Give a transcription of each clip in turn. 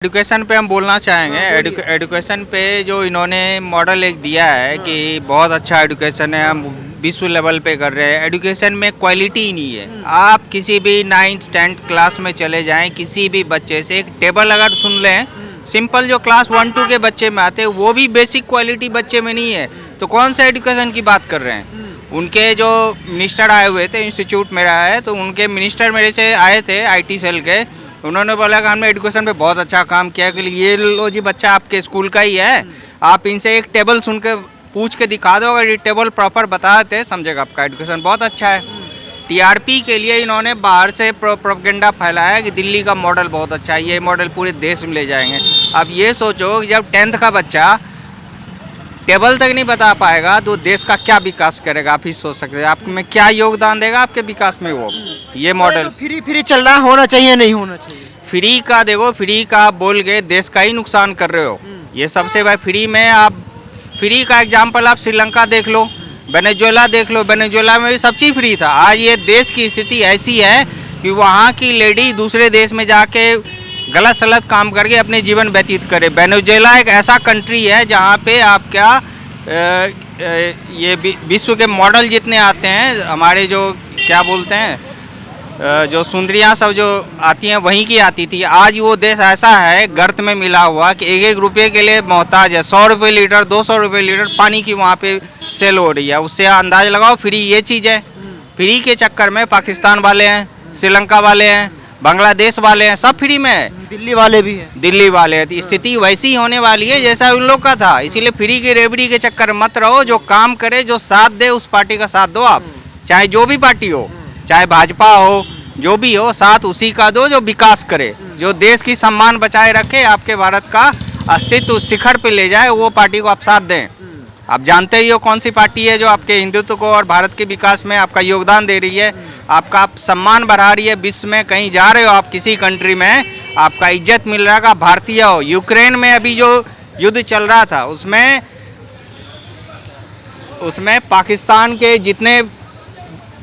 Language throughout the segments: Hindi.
एजुकेशन पे हम बोलना चाहेंगे। एजुकेशन पे जो इन्होंने मॉडल एक दिया है कि बहुत अच्छा एजुकेशन है, हम विश्व लेवल पे कर रहे हैं। एजुकेशन में क्वालिटी ही नहीं है। आप किसी भी 9th 10th क्लास में चले जाएं, किसी भी बच्चे से एक टेबल अगर सुन लें, सिंपल जो क्लास 1-2 के बच्चे में आते हैं वो भी बेसिक क्वालिटी बच्चे में नहीं है, तो कौन सा एजुकेशन की बात कर रहे हैं। उनके जो मिनिस्टर आए हुए थे, इंस्टीट्यूट मेरा है, तो उनके मिनिस्टर मेरे से आए थे IT सेल के। उन्होंने बोला कि हमने एजुकेशन पे बहुत अच्छा काम किया कि ये लो जी, बच्चा आपके स्कूल का ही है, आप इनसे एक टेबल सुन के पूछ के दिखा दो, अगर ये टेबल प्रॉपर बताते समझेगा आपका एजुकेशन बहुत अच्छा है। TRP के लिए इन्होंने बाहर से प्रोपेगेंडा फैलाया कि दिल्ली का मॉडल बहुत अच्छा है, ये मॉडल पूरे देश में ले जाएंगे। अब ये सोचो कि जब 10th का बच्चा टेबल तक नहीं बता पाएगा तो देश का क्या विकास करेगा। आप ही सोच सकते हैं आप में क्या योगदान देगा आपके विकास में वो। ये मॉडल तो फ्री चल रहा है, होना चाहिए नहीं होना चाहिए। फ्री का देखो, फ्री का आप बोल के देश का ही नुकसान कर रहे हो। ये सबसे भाई फ्री में आप, फ्री का एग्जाम्पल आप श्रीलंका देख लो, वेनेजुएला देख लो, वेनेजुएला में भी सब चीज़ फ्री था। आज ये देश की स्थिति ऐसी है कि वहाँ की लेडी दूसरे देश में जाके गलत सलत काम करके अपने जीवन व्यतीत करे। वेनेजुएला एक ऐसा कंट्री है जहाँ पे आप क्या ये विश्व के मॉडल जितने आते हैं, हमारे जो क्या बोलते हैं जो सुंदरियाँ सब जो आती हैं वहीं की आती थी। आज वो देश ऐसा है गर्त में मिला हुआ कि 1-1 रुपये के लिए मोहताज है। 100 रुपये लीटर, 200 रुपये लीटर पानी की वहाँ पे सेल हो रही है। उससे अंदाज लगाओ फ्री ये चीज़ है। फ्री के चक्कर में पाकिस्तान वाले हैं, श्रीलंका वाले हैं, बांग्लादेश वाले हैं, सब फ्री में है। दिल्ली वाले भी हैं। दिल्ली वाले हैं। तो स्थिति वैसी होने वाली है जैसा उन लोग का था। इसीलिए फ्री की रेबड़ी के चक्कर मत रहो। जो काम करे, जो साथ दे, उस पार्टी का साथ दो आप, चाहे जो भी पार्टी हो, चाहे भाजपा हो, जो भी हो, साथ उसी का दो जो विकास करे, जो देश की सम्मान बचाए रखे, आपके भारत का अस्तित्व शिखर पे ले जाए, वो पार्टी को आप साथ दें। आप जानते ही हो कौन सी पार्टी है जो आपके हिंदुत्व को और भारत के विकास में आपका योगदान दे रही है, आपका आप सम्मान बढ़ा रही है। विश्व में कहीं जा रहे हो आप किसी कंट्री में, आपका इज्जत मिल रहा है कि भारतीय हो। यूक्रेन में अभी जो युद्ध चल रहा था उसमें पाकिस्तान के जितने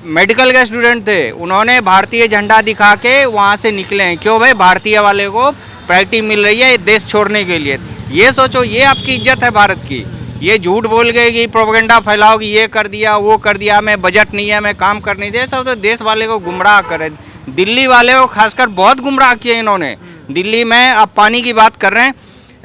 मेडिकल के स्टूडेंट थे उन्होंने भारतीय झंडा दिखा के वहाँ से निकले हैं। क्यों भाई? भारतीय वाले को प्रायोरिटी मिल रही है देश छोड़ने के लिए। ये सोचो, ये आपकी इज्जत है भारत की। ये झूठ बोल गए कि प्रोपेगेंडा फैलाओ कि ये कर दिया, वो कर दिया, मैं बजट नहीं है, मैं काम कर नहीं दिया, सब तो देश वाले को गुमराह करे। दिल्ली वाले को खासकर बहुत गुमराह किए इन्होंने। दिल्ली में आप पानी की बात कर रहे हैं,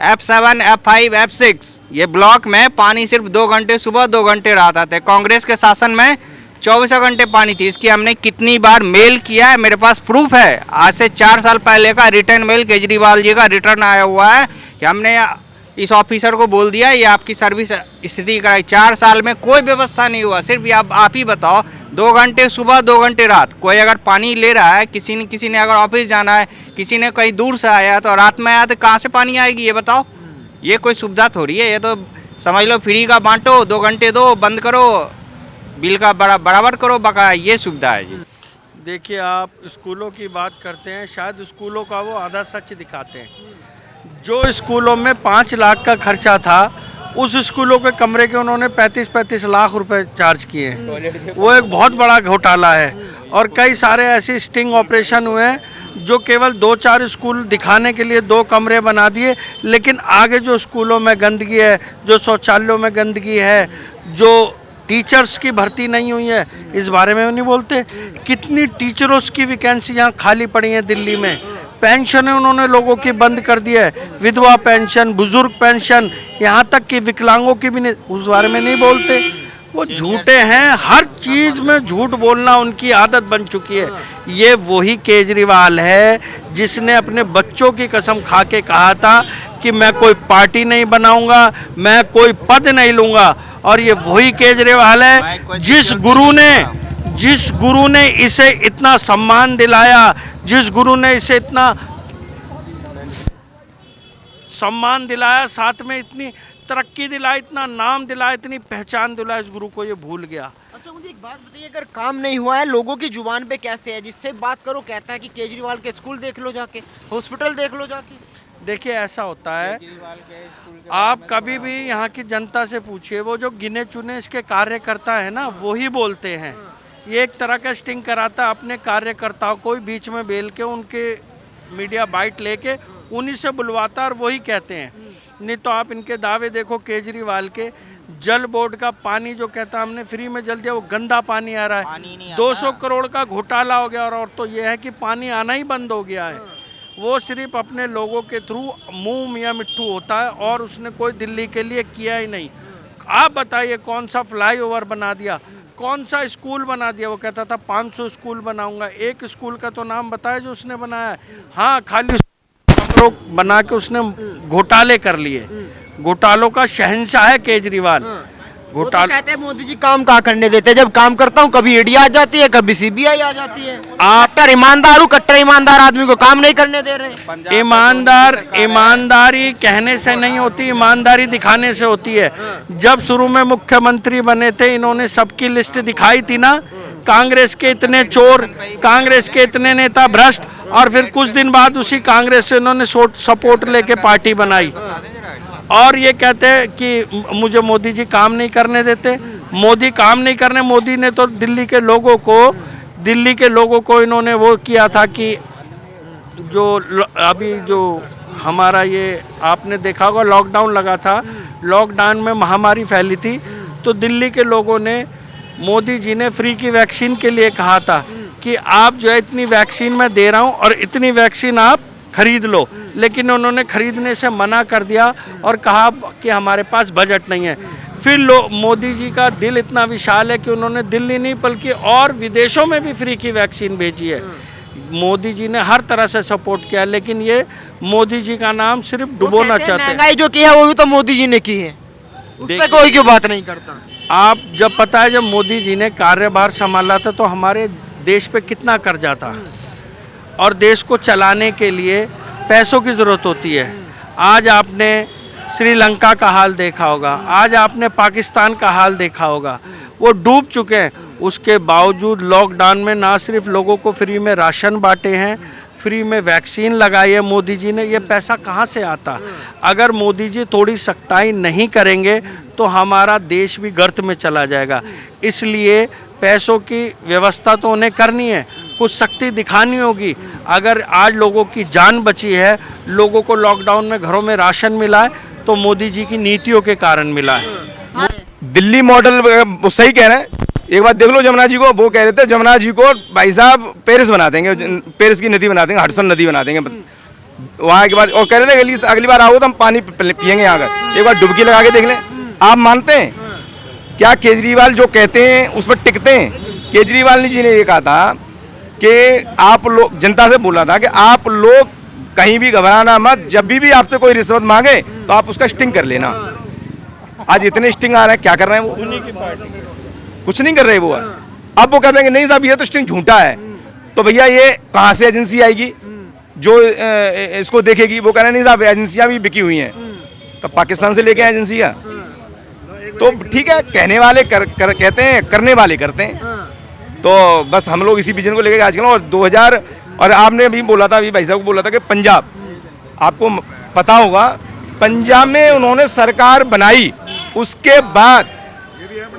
F7, F5, F6 ये ब्लॉक में पानी सिर्फ 2 घंटे सुबह 2 घंटे रात आते। कांग्रेस के शासन में 24 घंटे पानी थी। इसकी हमने कितनी बार मेल किया है, मेरे पास प्रूफ है। आज से 4 साल पहले का रिटर्न मेल केजरीवाल जी का रिटर्न आया हुआ है कि हमने इस ऑफिसर को बोल दिया ये आपकी सर्विस स्थिति कराई। 4 साल में कोई व्यवस्था नहीं हुआ। सिर्फ आप ही बताओ, 2 घंटे सुबह 2 घंटे रात। कोई अगर पानी ले रहा है, किसी ने अगर ऑफिस जाना है, किसी ने कहीं दूर से आया तो रात में आया तो कहाँ से पानी आएगी ये बताओ। ये कोई सुविधा थोड़ी है। ये तो समझ लो फ्री का बांटो, 2 घंटे दो, बंद करो, बिल का बराबर करो बकाया, ये सुविधा है जी। देखिए, आप स्कूलों की बात करते हैं, शायद स्कूलों का वो आधा सच दिखाते हैं। जो स्कूलों में 5 लाख का खर्चा था, उस स्कूलों के कमरे के उन्होंने 35-35 लाख रुपए चार्ज किए हैं। वो एक बहुत बड़ा घोटाला है। और कई सारे ऐसे स्टिंग ऑपरेशन हुए हैं जो केवल 2-4 स्कूल दिखाने के लिए 2 कमरे बना दिए, लेकिन आगे जो स्कूलों में गंदगी है, जो शौचालयों में गंदगी है, जो टीचर्स की भर्ती नहीं हुई है, इस बारे में नहीं बोलते। कितनी टीचरों की वैकेंसियाँ खाली पड़ी हैं दिल्ली में। पेंशनें उन्होंने लोगों की बंद कर दी है, विधवा पेंशन, बुजुर्ग पेंशन, यहाँ तक कि विकलांगों की भी नहीं, उस बारे में नहीं बोलते। वो झूठे हैं, हर चीज़ में झूठ बोलना उनकी आदत बन चुकी है। ये वही केजरीवाल है जिसने अपने बच्चों की कसम खा के कहा था कि मैं कोई पार्टी नहीं बनाऊंगा, मैं कोई पद नहीं लूँगा। और ये वही केजरीवाल है जिस गुरु ने इसे इतना सम्मान दिलाया, जिस गुरु ने इसे इतना सम्मान दिलाया, साथ में इतनी तरक्की दिलाई, इतना नाम दिलाया, इतनी पहचान दिलाया, इस गुरु को ये भूल गया। अच्छा, मुझे एक बात बताइए, अगर काम नहीं हुआ है, लोगों की जुबान पे कैसे है? जिससे बात करो कहता है कि केजरीवाल के स्कूल देख लो जाके, हॉस्पिटल देख लो जाके। देखिए, ऐसा होता है, आप कभी भी यहाँ की जनता से पूछिए, वो जो गिने चुने इसके कार्यकर्ता है ना, वही बोलते हैं। ये एक तरह का स्टिंग कराता है अपने कार्यकर्ताओं को बीच में बेल के, उनके मीडिया बाइट लेके उन्हीं से बुलवाता और वही कहते हैं। नहीं तो आप इनके दावे देखो केजरीवाल के, जल बोर्ड का पानी जो कहता हमने फ्री में जल दिया, वो गंदा पानी आ रहा है। 200 करोड़ का घोटाला हो गया और तो ये है कि पानी आना ही बंद हो गया है। वो सिर्फ अपने लोगों के थ्रू मुंह मियाँ मिट्ठू होता है और उसने कोई दिल्ली के लिए किया ही नहीं। आप बताइए कौन सा फ्लाईओवर बना दिया, कौन सा स्कूल बना दिया। वो कहता था 500 स्कूल बनाऊंगा, एक स्कूल का तो नाम बताया जो उसने बनाया। हाँ, खाली बना के उसने घोटाले कर लिए। घोटालों का शहंशाह है केजरीवाल। वो तो कहते हैं मोदी जी काम कहाँ करने देते हैं। जब काम करता हूँ कभी ईडी आ जाती है, कभी सीबीआई आ जाती है। कट्टर ईमानदार आदमी को काम नहीं करने दे रहे। ईमानदारी कहने से नहीं होती, ईमानदारी दिखाने से होती है। जब शुरू में मुख्यमंत्री बने थे, इन्होंने सबकी लिस्ट दिखाई थी ना, कांग्रेस के इतने चोर, कांग्रेस के इतने नेता भ्रष्ट, और फिर कुछ दिन बाद उसी कांग्रेस से इन्होंने सपोर्ट लेके पार्टी बनाई और ये कहते हैं कि मुझे मोदी जी काम नहीं करने देते। मोदी काम नहीं करने, मोदी ने तो दिल्ली के लोगों को इन्होंने वो किया था कि जो अभी जो हमारा ये आपने देखा होगा लॉकडाउन लगा था, लॉकडाउन में महामारी फैली थी, तो दिल्ली के लोगों ने मोदी जी ने फ्री की वैक्सीन के लिए कहा था कि आप जो है इतनी वैक्सीन मैं दे रहा हूँ और इतनी वैक्सीन आप खरीद लो, लेकिन उन्होंने खरीदने से मना कर दिया और कहा कि हमारे पास बजट नहीं है। फिर मोदी जी का दिल इतना विशाल है कि उन्होंने दिल्ली नहीं बल्कि और विदेशों में भी फ्री की वैक्सीन भेजी है। मोदी जी ने हर तरह से सपोर्ट किया, लेकिन ये मोदी जी का नाम सिर्फ डुबोना चाहते हैं। महंगाई जो की है वो भी तो मोदी जी ने की है, उस पे कोई क्यों बात नहीं करता। आप जब पता है जब मोदी जी ने कार्यभार संभाला था तो हमारे देश पे कितना कर्जा था और देश को चलाने के लिए पैसों की ज़रूरत होती है। आज आपने श्रीलंका का हाल देखा होगा, आज आपने पाकिस्तान का हाल देखा होगा, वो डूब चुके हैं। उसके बावजूद लॉकडाउन में ना सिर्फ लोगों को फ्री में राशन बांटे हैं, फ्री में वैक्सीन लगाई है मोदी जी ने। ये पैसा कहाँ से आता? अगर मोदी जी थोड़ी सख्ताई नहीं करेंगे तो हमारा देश भी गर्त में चला जाएगा। इसलिए पैसों की व्यवस्था तो उन्हें करनी है, कुछ सख्ती दिखानी होगी। अगर आज लोगों की जान बची है, लोगों को लॉकडाउन में घरों में राशन मिला है, तो मोदी जी की नीतियों के कारण मिला है। दिल्ली मॉडल वो सही कह रहे हैं। एक बात देख लो जमुना जी को, वो कह रहे थे जमुना जी को भाई साहब पेरिस बना देंगे, पेरिस की नदी बना देंगे, हडसन नदी बना देंगे वहाँ के बाद, और कह रहे थे अगली बार आओ तो हम पानी पियेंगे यहाँ का, एक बार डुबकी लगा के देख लें। आप मानते हैं क्या केजरीवाल जो कहते हैं उस पर टिकते हैं? केजरीवाल जी ने ये कहा था कि आप लोग, जनता से बोला था कि आप लोग कहीं भी घबराना मत, जब भी आपसे कोई रिश्वत मांगे तो आप उसका स्टिंग कर लेना। आज इतने स्टिंग आ रहे हैं, क्या कर रहे हैं वो? कुछ नहीं कर रहे वो। अब वो कहते हैं कि नहीं साहब ये तो स्टिंग झूठा है, तो भैया ये कहाँ से एजेंसी आएगी जो इसको देखेगी? वो कह रहे हैं नहीं साहब एजेंसियाँ भी बिकी हुई हैं, तो पाकिस्तान से लेके आए एजेंसियाँ। तो ठीक है, कहने वाले कहते हैं, करने वाले करते हैं। तो बस हम लोग इसी विजन को लेकर आजकल, और 2000 और आपने अभी बोला था, अभी भाई साहब को बोला था कि पंजाब, आपको पता होगा पंजाब में उन्होंने सरकार बनाई, उसके बाद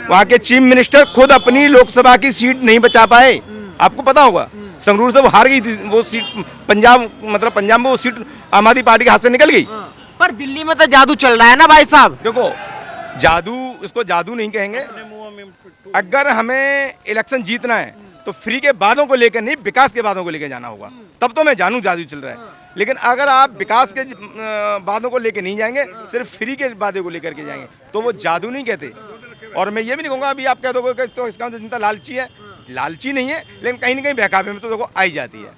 वहाँ के चीफ मिनिस्टर खुद अपनी लोकसभा की सीट नहीं बचा पाए। आपको पता होगा संगरूर से वो हार गई थी वो सीट, पंजाब मतलब पंजाब में वो सीट आम आदमी पार्टी के हाथ से निकल गई। पर दिल्ली में तो जादू चल रहा है ना भाई साहब। देखो जादू, इसको जादू नहीं कहेंगे। अगर हमें इलेक्शन जीतना है तो फ्री के वादों को लेकर नहीं, विकास के वादों को लेकर जाना होगा, तब तो मैं जानूं जादू चल रहा है। लेकिन अगर आप विकास के वादों को लेकर नहीं जाएंगे, सिर्फ फ्री के वादे को लेकर के जाएंगे, तो वो जादू नहीं कहते। और मैं ये भी नहीं कहूँगा अभी आप कह दोगे तो इसका जनता लालची है, लालची नहीं है, लेकिन कहीं ना कहीं बहकावे में तो देखो आई जाती है।